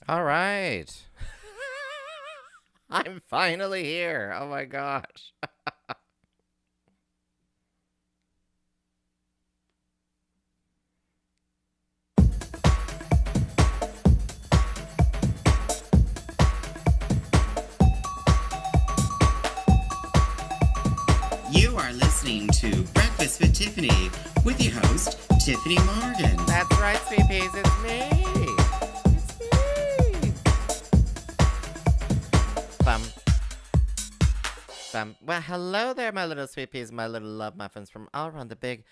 All right. I'm finally here. Oh my gosh. You are listening to Breakfast with Tiffany with your host, Tiffany Morgan. That's right, sweet peas. It's me. It's me. Bum, bum. Well, hello there, my little sweet peas, my little love muffins from all around the big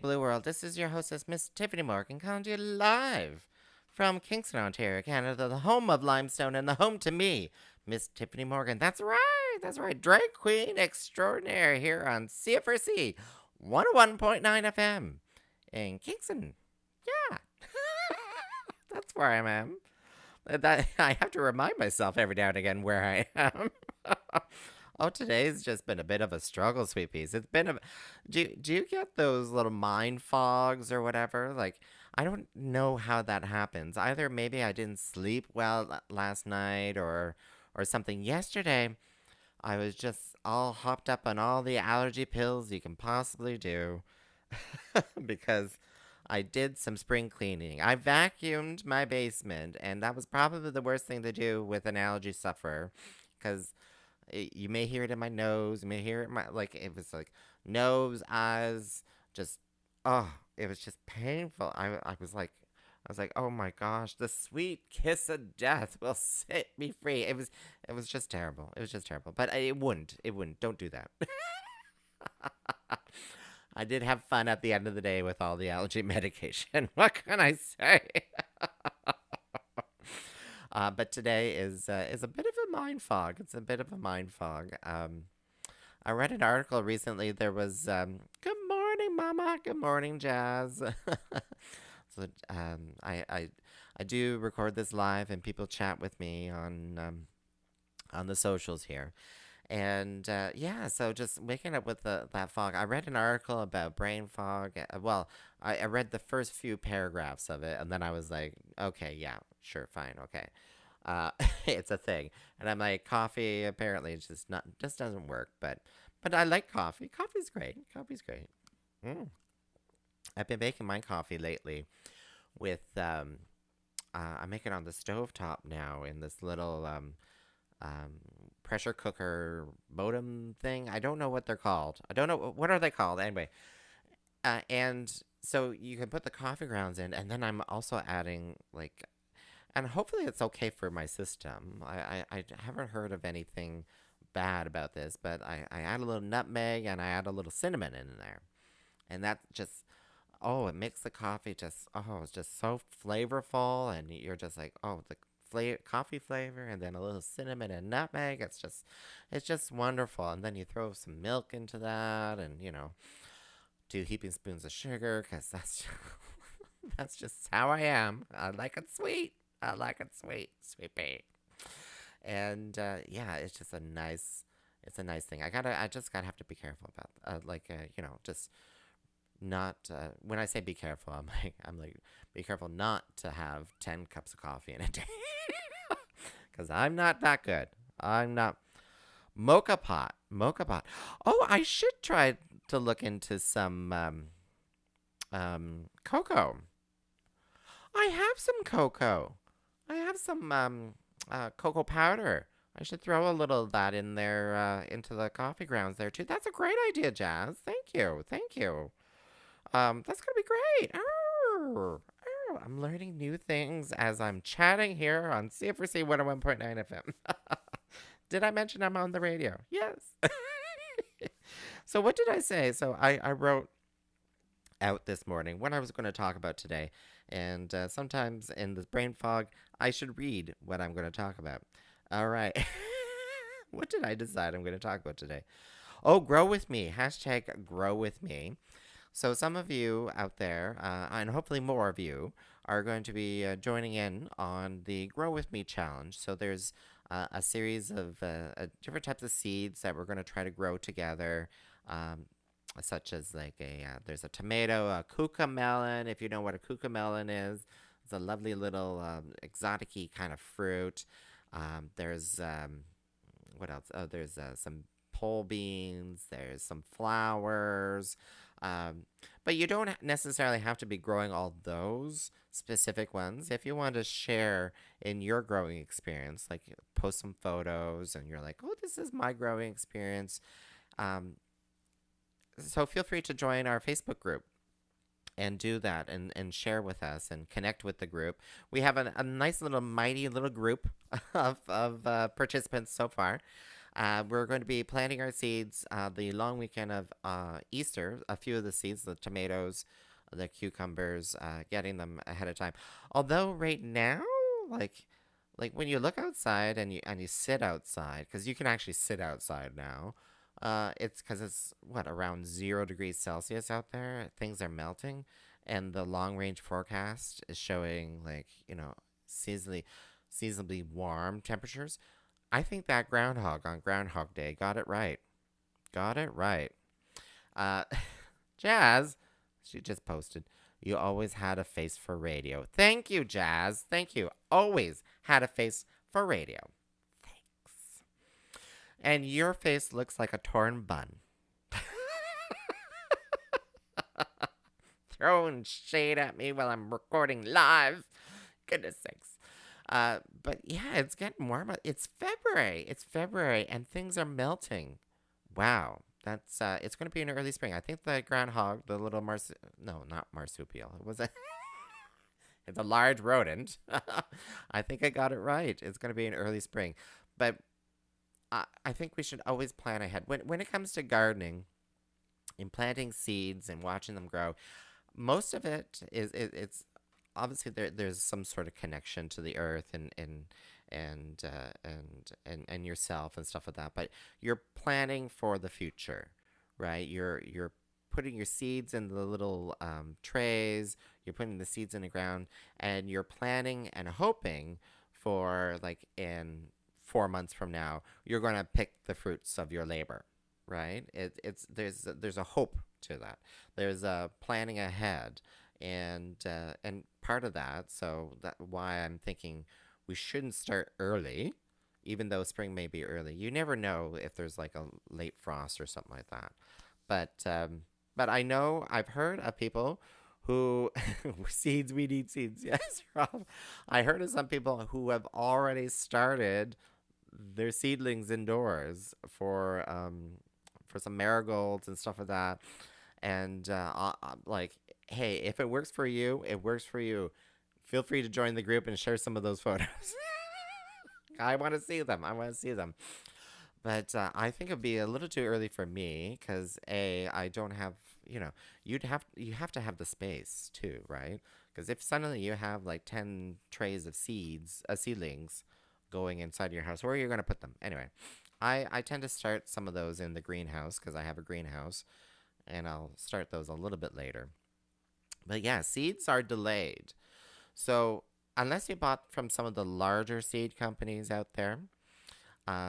blue world. This is your hostess, Miss Tiffany Morgan, coming to you live from Kingston, Ontario, Canada, the home of limestone and the home to me, Miss Tiffany Morgan. That's right. That's right. Drag queen extraordinaire here on CFRC 101.9 FM in Kingston. Yeah. That's where I am. I have to remind myself every now and again where I am. Oh, today's just been a bit of a struggle, sweet peas. It's been a. Do you get those little mind fogs or whatever? Like, I don't know how that happens. Either maybe I didn't sleep well last night, or something. Yesterday, I was just all hopped up on all the allergy pills you can possibly do because I did some spring cleaning. I vacuumed my basement, and that was probably the worst thing to do with an allergy sufferer because you may hear it in my nose. You may hear it in my, like, it was like nose, eyes, just, oh, it was just painful. I was like, oh my gosh, the sweet kiss of death will set me free. It was just terrible. It was just terrible. But it wouldn't. It wouldn't. Don't do that. I did have fun at the end of the day with all the allergy medication. What can I say? But today is a bit of a mind fog. It's a bit of a mind fog. I read an article recently. There was "Good morning, Mama. Good morning, Jazz." So I do record this live, and people chat with me on the socials here. And yeah, so just waking up with that fog. I read an article about brain fog. Well, I read the first few paragraphs of it, and then I was like, okay, yeah, sure, fine, okay. Uh, it's a thing. And I'm like, coffee apparently it's just doesn't work. But I like coffee. Coffee's great. Coffee's great. Mm. I've been making my coffee lately with I make it on the stove top now in this little um, pressure cooker modem thing. I don't know what they're called. I don't know what are they called anyway. And so you can put the coffee grounds in, and then I'm also adding like, and hopefully it's okay for my system. I haven't heard of anything bad about this, but I add a little nutmeg and I add a little cinnamon in there, and that just oh, it makes the coffee just oh, it's just so flavorful, and you're just like oh the coffee flavor, and then a little cinnamon and nutmeg. It's just wonderful. And then you throw some milk into that, and 2 heaping spoons of sugar, cause that's that's just how I am. I like it sweet. I like it sweet, sweet pea. And yeah, it's a nice thing. I just gotta have to be careful about, just not when I say be careful, I'm like be careful not to have 10 cups of coffee in a day, because I'm not that good. I'm not mocha pot. Oh, I should try to look into some cocoa. I have some cocoa. I have some cocoa powder. I should throw a little of that in there into the coffee grounds there too. That's a great idea, Jazz. Thank you. Thank you. That's gonna be great. Arr, arr. I'm learning new things as I'm chatting here on CFRC 101.9 FM. Did I mention I'm on the radio? Yes. So what did I say? So I wrote out this morning what I was going to talk about today. And sometimes in the brain fog, I should read what I'm going to talk about. All right. What did I decide I'm going to talk about today? Oh, grow with me. Hashtag grow with me. So some of you out there, and hopefully more of you, are going to be joining in on the Grow With Me challenge. So there's a series of different types of seeds that we're going to try to grow together. Such as like there's a tomato, a cucamelon, if you know what a cucamelon is. It's a lovely little exotic-y kind of fruit. There's what else? Oh, there's some pole beans. There's some flowers. Um, but you don't necessarily have to be growing all those specific ones. If you want to share in your growing experience, like post some photos and you're like, oh, this is my growing experience. Um, so feel free to join our Facebook group and do that and share with us and connect with the group. We have a nice little mighty little group of participants so far. We're going to be planting our seeds the long weekend of Easter. A few of the seeds, the tomatoes, the cucumbers, getting them ahead of time. Although right now, like when you look outside and you sit outside, because you can actually sit outside now. It's because it's what around 0 degrees Celsius out there. Things are melting, and the long range forecast is showing like seasonably warm temperatures. I think that groundhog on Groundhog Day got it right. Got it right. Uh, Jazz, she just posted. You always had a face for radio. Thank you, Jazz. Thank you. Always had a face for radio. Thanks. And your face looks like a torn bun. Throwing shade at me while I'm recording live. Goodness sakes. But yeah, it's getting warmer. It's February. It's February, and things are melting. Wow. That's it's going to be an early spring. I think the groundhog, the little no, not marsupial. It was a it's a large rodent. I think I got it right. It's going to be an early spring. But I think we should always plan ahead. When it comes to gardening and planting seeds and watching them grow, most of it it's obviously there's some sort of connection to the earth and yourself and stuff like that. But you're planning for the future, right? You're putting your seeds in the little trays. You're putting the seeds in the ground, and you're planning and hoping for like in 4 months from now, you're going to pick the fruits of your labor, right? It's there's a hope to that. There's a planning ahead, and part of that. So that why I'm thinking we shouldn't start early, even though spring may be early. You never know if there's like a late frost or something like that. But I know I've heard of people who seeds. We need seeds. Yes, Rob. I heard of some people who have already started their seedlings indoors for some marigolds and stuff like that. And like, hey, if it works for you, it works for you. Feel free to join the group and share some of those photos. I want to see them. I want to see them. But I think it'd be a little too early for me because I don't have you have to have the space too, right? Because if suddenly you have like 10 trays of seedlings going inside your house, where are you going to put them? Anyway, I tend to start some of those in the greenhouse because I have a greenhouse, and I'll start those a little bit later. But yeah, seeds are delayed. So unless you bought from some of the larger seed companies out there,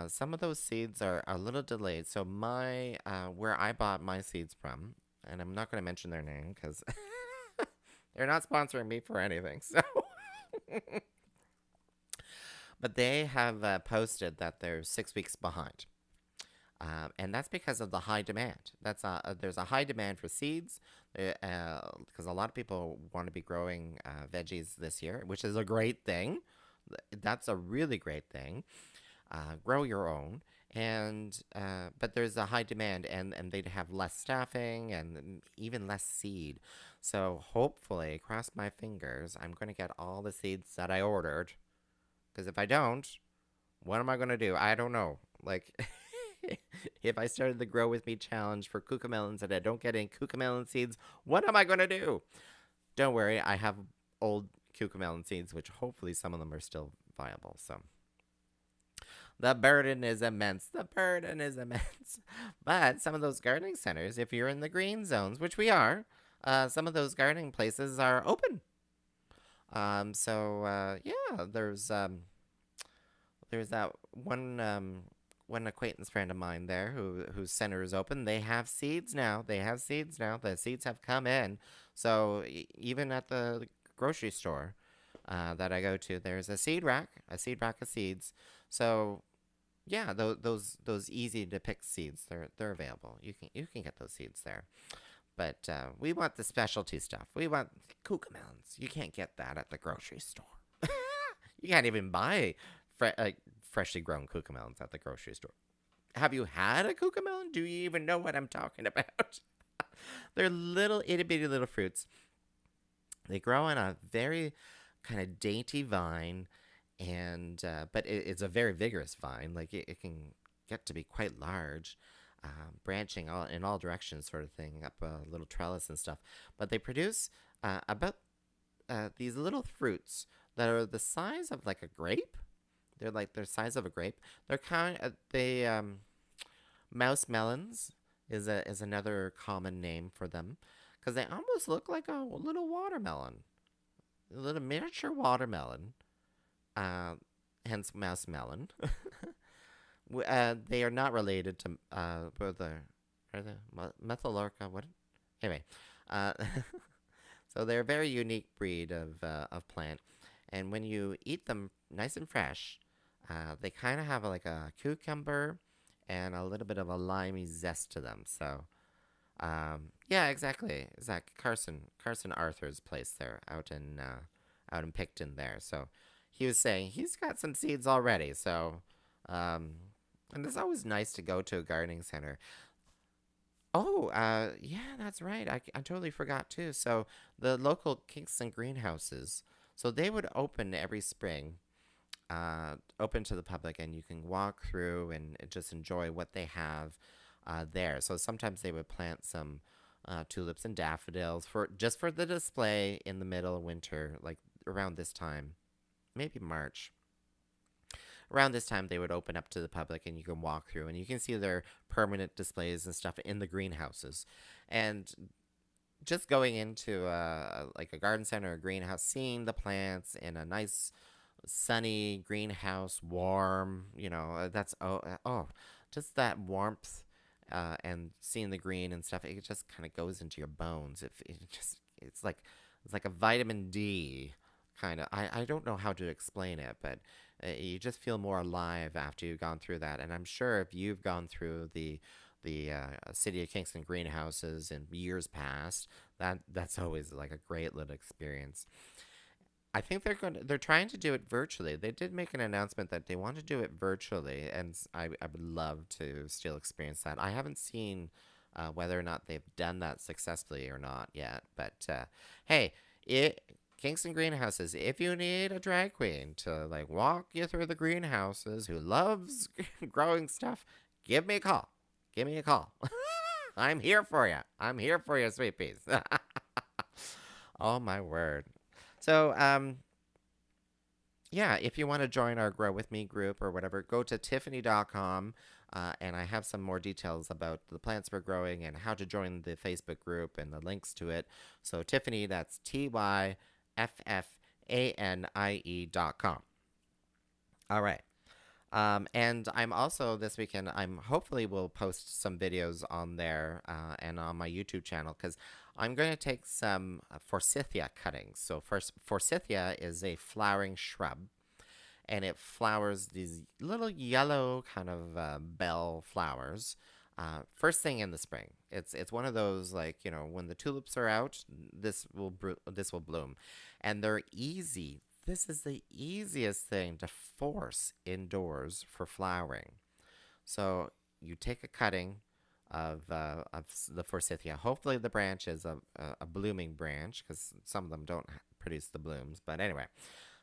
some of those seeds are a little delayed. So my where I bought my seeds from, and I'm not going to mention their name because they're not sponsoring me for anything. So, but they have posted that they're 6 weeks behind. And that's because of the high demand. There's a high demand for seeds because a lot of people want to be growing veggies this year, which is a great thing. That's a really great thing. Grow your own, and but there's a high demand, and they'd have less staffing and even less seed. So hopefully, cross my fingers, I'm going to get all the seeds that I ordered. Because if I don't, what am I going to do? I don't know. Like. If I started the Grow With Me challenge for cucamelons and I don't get any cucamelon seeds, what am I going to do? Don't worry, I have old cucamelon seeds, which hopefully some of them are still viable. So the burden is immense. The burden is immense. But some of those gardening centers, if you're in the green zones, which we are, some of those gardening places are open. Yeah, there's that one acquaintance friend of mine there whose center is open. They have seeds now. The seeds have come in. So even at the grocery store, that I go to, there's a seed rack of seeds. So yeah, those easy to pick seeds, they're available. You can get those seeds there. But we want the specialty stuff. We want cucamelons. You can't get that at the grocery store. You can't even buy freshly grown cucamelons at the grocery store. Have you had a cucamelon? Do you even know what I'm talking about? They're little itty bitty little fruits. They grow on a very kind of dainty vine, and but it's a very vigorous vine. Like it can get to be quite large, branching all in all directions, sort of thing, up a little trellis and stuff. But they produce about these little fruits that are the size of like a grape. They're size of a grape. They're kind of they mouse melons is another common name for them because they almost look like a little watermelon, a little miniature watermelon. Uh, Hence mouse melon. They are not related to are the Methylorca. What? Anyway, uh, so they're a very unique breed of plant, and when you eat them nice and fresh, they kind of have like a cucumber and a little bit of a limey zest to them. So, yeah, exactly. Exactly. Carson Arthur's place there out in Picton there. So he was saying he's got some seeds already. So, um, and it's always nice to go to a gardening center. Oh, yeah, that's right. I totally forgot too. So the local Kingston greenhouses, so they would open every spring, open to the public, and you can walk through and just enjoy what they have there. So sometimes they would plant some tulips and daffodils for the display in the middle of winter, like around this time, maybe March. Around this time, they would open up to the public, and you can walk through, and you can see their permanent displays and stuff in the greenhouses. And just going into like a garden center or greenhouse, seeing the plants in a nice sunny greenhouse, warm, that's just that warmth, and seeing the green and stuff, it just kind of goes into your bones. It's like a vitamin D kind of. I don't know how to explain it, but you just feel more alive after you've gone through that. And I'm sure if you've gone through the City of Kingston greenhouses in years past, that's always like a great little experience. I think they're trying to do it virtually. They did make an announcement that they want to do it virtually, and I would love to still experience that. I haven't seen whether or not they've done that successfully or not yet. But hey, Kingston Greenhouses, if you need a drag queen to like walk you through the greenhouses who loves growing stuff, give me a call. Give me a call. I'm here for you. I'm here for you, sweet peas. Oh my word. So, yeah, if you want to join our Grow With Me group or whatever, go to Tyffanie.com, and I have some more details about the plants we're growing and how to join the Facebook group and the links to it. So, Tyffanie, that's TYFFANIE.com. All right. And I'm also this weekend, I'm hopefully will post some videos on there and on my YouTube channel because I'm going to take some forsythia cuttings. So first, forsythia is a flowering shrub, and it flowers these little yellow kind of bell flowers. First thing in the spring, it's one of those like when the tulips are out, this will bloom, and they're easy. This is the easiest thing to force indoors for flowering. So you take a cutting of the forsythia. Hopefully the branch is a blooming branch because some of them don't produce the blooms. But anyway,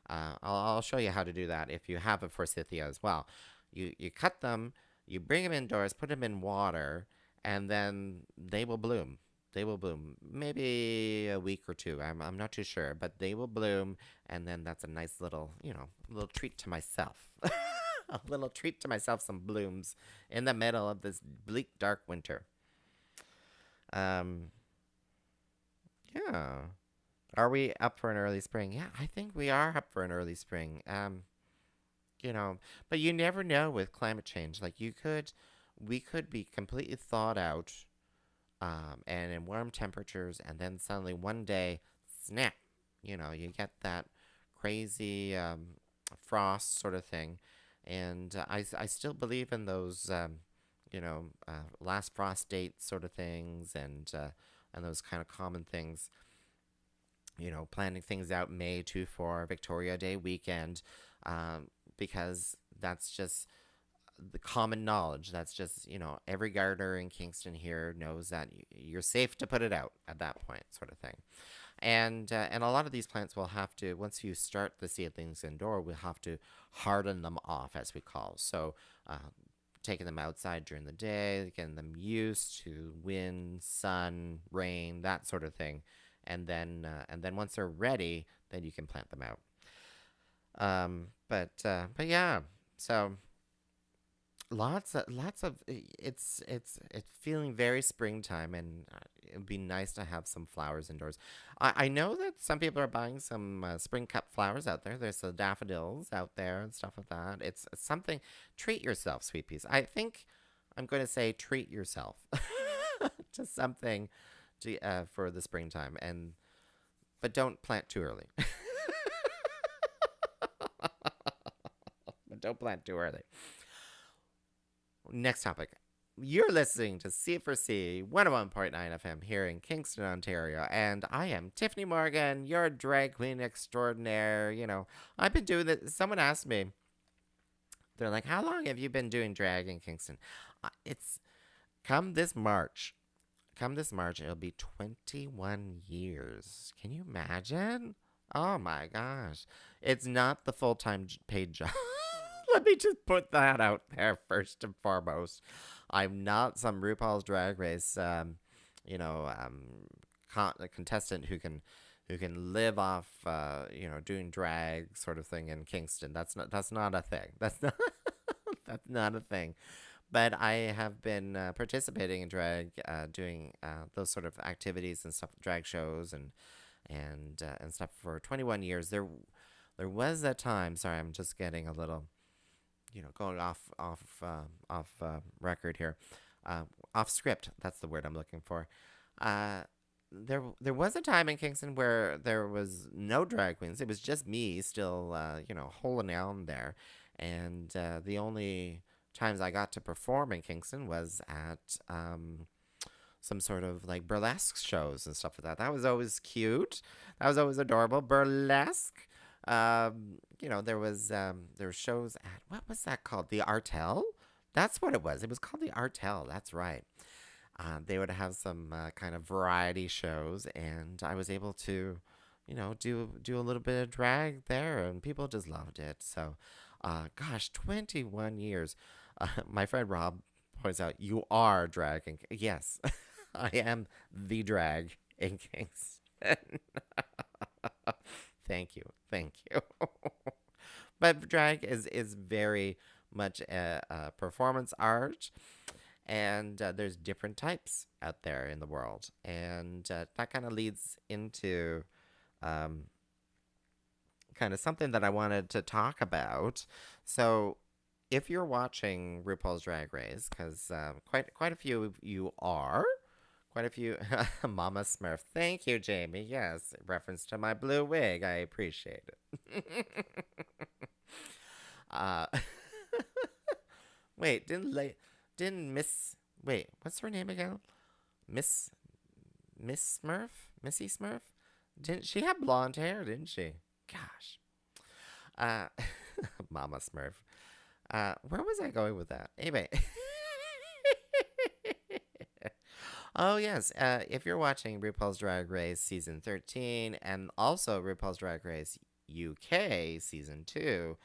I'll show you how to do that if you have a forsythia as well. You cut them, you bring them indoors, put them in water, and then they will bloom. They will bloom maybe a week or two. I'm not too sure, but they will bloom, and then that's a nice little treat to myself. A little treat to myself, some blooms in the middle of this bleak, dark winter. Um, yeah. Are we up for an early spring? Yeah, I think we are up for an early spring. But you never know with climate change. Like we could be completely thawed out, and in warm temperatures, and then suddenly one day, snap, you get that crazy frost sort of thing. And I still believe in those, last frost date sort of things and those kind of common things. Planning things out May 2 for Victoria Day weekend, because that's just the common knowledge. That's just, every gardener in Kingston here knows that you're safe to put it out at that point, sort of thing. And a lot of these plants will have to, once you start the seedlings indoor, we'll have to harden them off, as we call. So, taking them outside during the day, getting them used to wind, sun, rain, that sort of thing, and then once they're ready, then you can plant them out. But yeah, so lots of it's feeling very springtime, and it'd be nice to have some flowers indoors. I know that some people are buying some spring cut flowers out there. There's the daffodils out there and stuff like that. It's something. Treat yourself, sweet peas. I think I'm going to say treat yourself to something for the springtime, but don't plant too early. But don't plant too early. Next topic. You're listening to C4C 101.9 FM here in Kingston, Ontario, and I am Tyffanie Morgan, your drag queen extraordinaire. I've been doing this. Someone asked me, they're like, how long have you been doing drag in Kingston? It's come this March. Come this March, it'll be 21 years. Can you imagine? Oh my gosh. It's not the full-time paid job. Let me just put that out there first and foremost. I'm not some RuPaul's Drag Race, contestant who can live off, doing drag sort of thing in Kingston. That's not a thing. That's not a thing. But I have been participating in drag, doing those sort of activities and stuff, drag shows and stuff for 21 years. There was a time. Sorry, I'm just getting a little, going off record here, off script. That's the word I'm looking for. There was a time in Kingston where there was no drag queens. It was just me still, holding down there, and the only times I got to perform in Kingston was at some sort of like burlesque shows and stuff like that. That was always cute. That was always adorable. Burlesque. There were shows at, what was that called? The Artel? That's what it was. It was called the Artel. That's right. They would have some kind of variety shows, and I was able to, do a little bit of drag there, and people just loved it. So, gosh, 21 years. My friend Rob points out, you are dragging. Yes, I am the drag in Kingston. Thank you. But drag is very much a performance art, and there's different types out there in the world, and that kind of leads into kind of something that I wanted to talk about. So, if you're watching RuPaul's Drag Race, because quite a few of you are, quite a few, Mama Smurf. Thank you, Jamie. Yes, reference to my blue wig. I appreciate it. uh, wait, didn't Miss? Wait, what's her name again? Miss Smurf, Missy Smurf. Didn't she have blonde hair? Didn't she? Gosh. Mama Smurf. Where was I going with that? Anyway. Oh, yes. If you're watching RuPaul's Drag Race Season 13 and also RuPaul's Drag Race UK Season 2,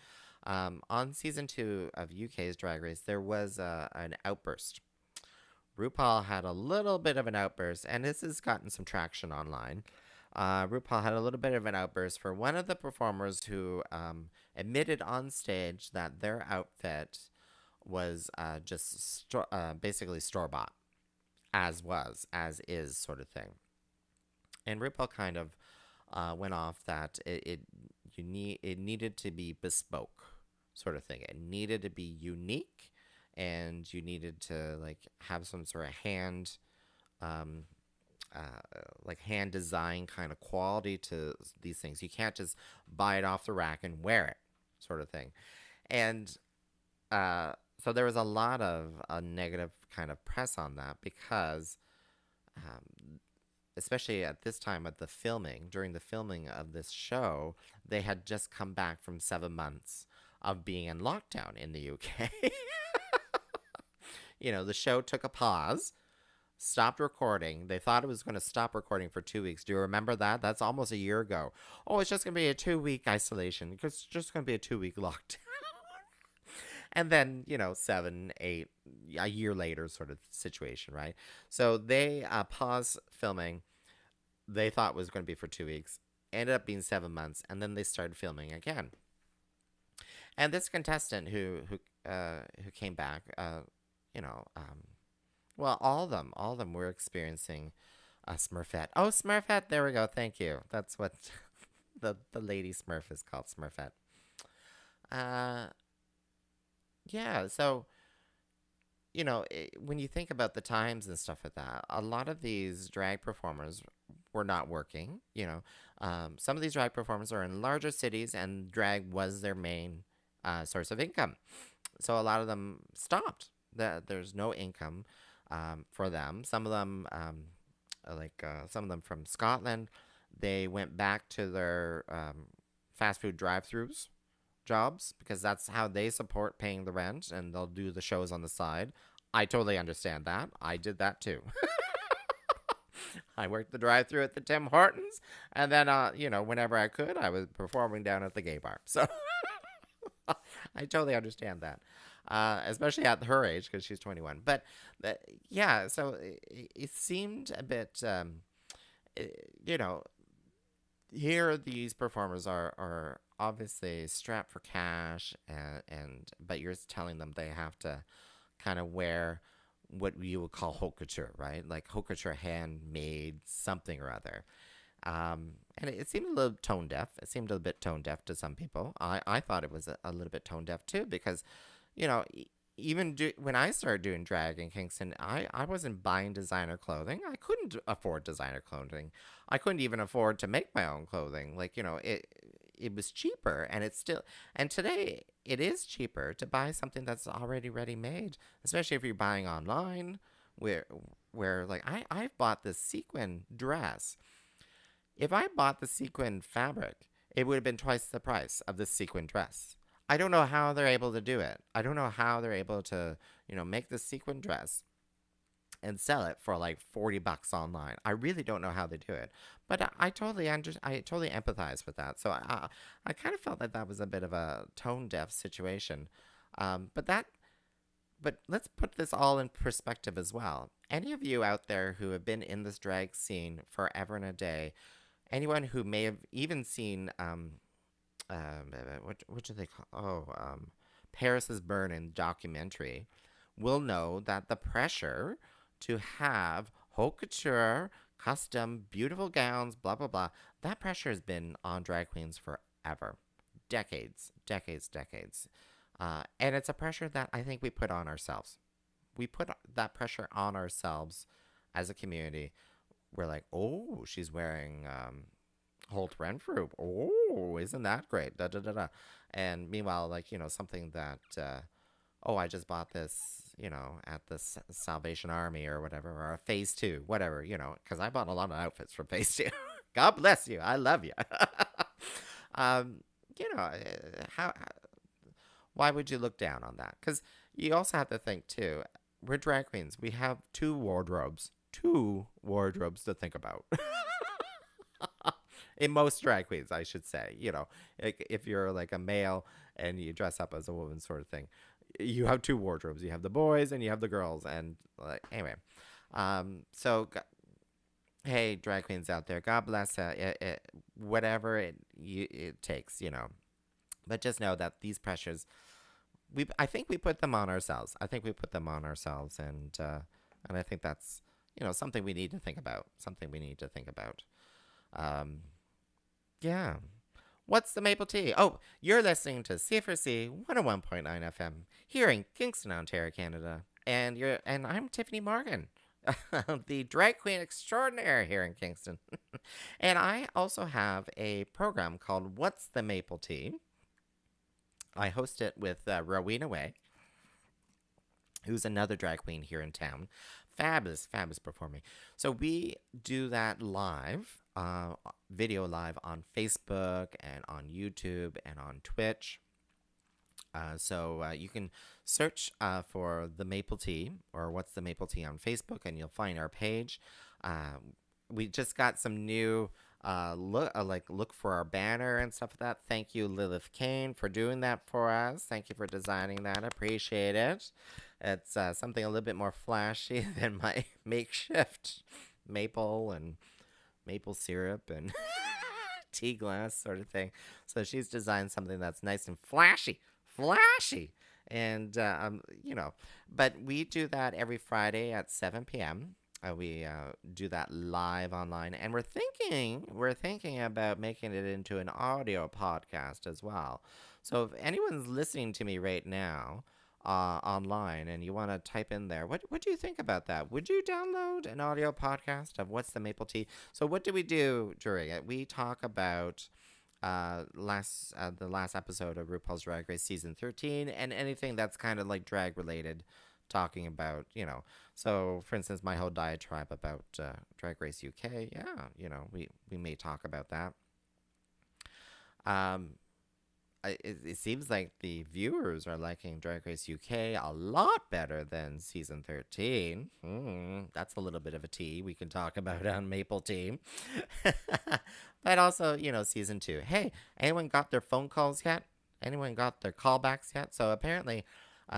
on Season 2 of UK's Drag Race, there was an outburst. RuPaul had a little bit of an outburst, and this has gotten some traction online. RuPaul had a little bit of an outburst for one of the performers who admitted on stage that their outfit was basically store-bought, as is sort of thing. And RuPaul kind of went off that it needed to be bespoke, sort of thing. It needed to be unique, and you needed to like have some sort of hand like hand design kind of quality to these things. You can't just buy it off the rack and wear it, sort of thing. And uh, so there was a lot of negative kind of press on that because, especially at this time at the filming, during the filming of this show, they had just come back from 7 months of being in lockdown in the UK. The show took a pause, stopped recording. They thought it was going to stop recording for 2 weeks. Do you remember that? That's almost a year ago. Oh, it's just going to be a 2 week isolation. It's just going to be a 2 week lockdown. And then, 7, 8, a year later sort of situation, right? So they paused filming. They thought it was going to be for 2 weeks. Ended up being 7 months. And then they started filming again. And this contestant who came back, you know, um, well, all of them were experiencing a Smurfette. Oh, Smurfette, there we go. Thank you. That's what the lady Smurf is called, Smurfette. Uh, yeah. So when you think about the times and stuff like that, a lot of these drag performers were not working. Some of these drag performers are in larger cities, and drag was their main source of income. So a lot of them stopped. There's no income for them. Some of them, some of them from Scotland, they went back to their fast food drive-throughs jobs because that's how they support paying the rent, and they'll do the shows on the side. I totally understand that. I did that too. I worked the drive-through at the Tim Hortons, and then whenever I could, I was performing down at the gay bar. So I totally understand that, especially at her age because she's 21. But yeah, so it seemed a bit, you know, here these performers are obviously strapped for cash, and but you're telling them they have to kind of wear what you would call haute couture, right? Like haute couture handmade something or other. And it seemed a little tone deaf. It seemed a bit tone deaf to some people. I thought it was a little bit tone deaf too because, when I started doing drag in Kingston, I wasn't buying designer clothing. I couldn't afford designer clothing. I couldn't even afford to make my own clothing. It was cheaper, and and today it is cheaper to buy something that's already ready made, especially if you're buying online, where like I've bought this sequin dress. If I bought the sequin fabric, it would have been twice the price of the sequin dress. I don't know how they're able to do it. I don't know how they're able to, make the sequin dress and sell it for like $40 online. I really don't know how they do it. But I totally empathize with that. So I kind of felt like that was a bit of a tone deaf situation. But let's put this all in perspective as well. Any of you out there who have been in this drag scene forever and a day, anyone who may have even seen what do they call? Paris is Burning documentary, will know that the pressure to have haute couture, custom, beautiful gowns, blah blah blah, that pressure has been on drag queens forever, decades, decades, decades, and it's a pressure that I think we put on ourselves. We put that pressure on ourselves as a community. We're like, oh, she's wearing Holt Renfrew. Oh, isn't that great? Da da da da. And meanwhile, something that, I just bought this, at the Salvation Army or whatever, or a Phase 2, whatever, because I bought a lot of outfits from Phase 2. God bless you. I love you. um, how, why would you look down on that? Because you also have to think, too, we're drag queens. We have two wardrobes to think about. In most drag queens, I should say, if you're like a male and you dress up as a woman, sort of thing, you have two wardrobes. You have the boys and you have the girls, and anyway. Hey, drag queens out there, God bless whatever it takes, But just know that these pressures, I think we put them on ourselves. And I think that's something we need to think about. Yeah. What's the maple tea? Oh, you're listening to C4C 101.9 FM here in Kingston, Ontario, Canada. And I'm Tyffanie Morgan. the drag queen extraordinaire here in Kingston. And I also have a program called What's the Maple Tea? I host it with Rowena Way, who's another drag queen here in town. Fabulous, fabulous performing. So we do that live, video live on Facebook and on YouTube and on Twitch. So you can search for the Maple Tea or What's the Maple Tea on Facebook, and you'll find our page. We just got some new look for our banner and stuff like that. Thank you, Lilith Kane, for doing that for us. Thank you for designing that. Appreciate it. It's something a little bit more flashy than my makeshift maple and maple syrup and tea glass sort of thing. So she's designed something that's nice and flashy. And but we do that every Friday at 7 p.m. We do that live online, and we're thinking about making it into an audio podcast as well. So if anyone's listening to me right now online and you want to type in there, what do you think about that? Would you download an audio podcast of What's the Maple Tea? So what do we do during it? We talk about the last episode of RuPaul's Drag Race season 13 and anything that's kind of like drag related, talking about, so for instance, my whole diatribe about Drag Race UK. We may talk about that. It seems like the viewers are liking Drag Race UK a lot better than season 13. That's a little bit of a tea we can talk about on Maple Tea. But also, season 2. Hey, anyone got their phone calls yet? Anyone got their callbacks yet? So apparently,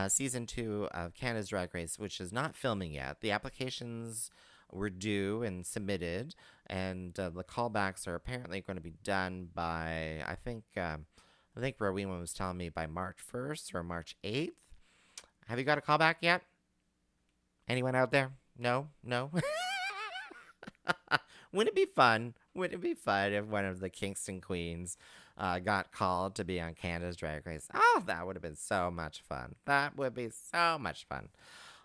season 2 of Canada's Drag Race, which is not filming yet, the applications were due and submitted, and the callbacks are apparently going to be done by, I think Rowena was telling me by March 1st or March 8th. Have you got a callback yet? Anyone out there? No? Wouldn't it be fun? Wouldn't it be fun if one of the Kingston queens got called to be on Canada's Drag Race? Oh, that would have been so much fun. That would be so much fun.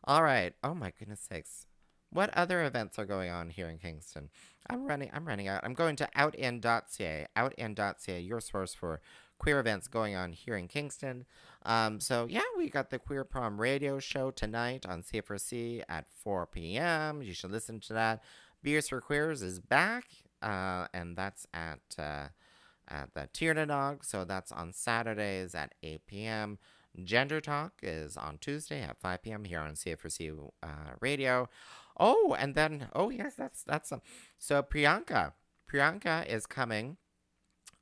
All right. Oh, my goodness sakes. What other events are going on here in Kingston? I'm running out. I'm going to outend.ca. Outend.ca, your source for queer events going on here in Kingston. We got the Queer Prom radio show tonight on CFRC at 4 p.m. You should listen to that. Beers for Queers is back, and that's at the Tiernanog, so that's on Saturdays at 8 p.m. Gender Talk is on Tuesday at 5 p.m. here on CFRC radio. Oh, and then, yes, that's so Priyanka is coming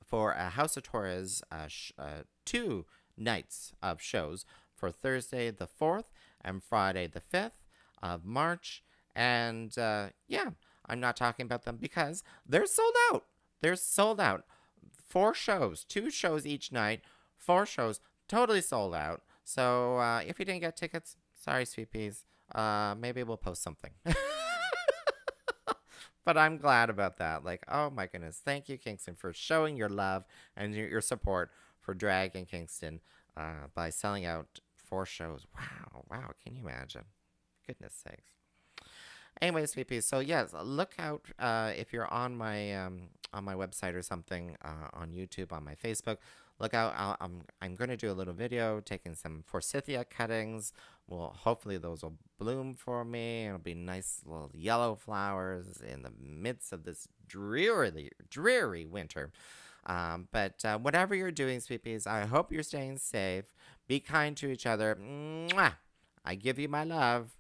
for a House of Torres 2 nights of shows for Thursday the 4th and Friday the 5th of March. And I'm not talking about them because they're sold out. They're sold out. 4 shows, 2 shows each night, 4 shows, totally sold out. So if you didn't get tickets, sorry, sweet peas. Maybe we'll post something. But I'm glad about that. Like, oh my goodness. Thank you, Kingston, for showing your love and your support for drag in Kingston by selling out 4 shows. Wow. Can you imagine? Goodness sakes. Anyway, sweet peas. So yes, look out if you're on my website or something, on YouTube, on my Facebook. Look out. I'm going to do a little video taking some forsythia cuttings. Well, hopefully those will bloom for me. It'll be nice little yellow flowers in the midst of this dreary winter. But whatever you're doing, sweet peas, I hope you're staying safe. Be kind to each other. Mwah! I give you my love.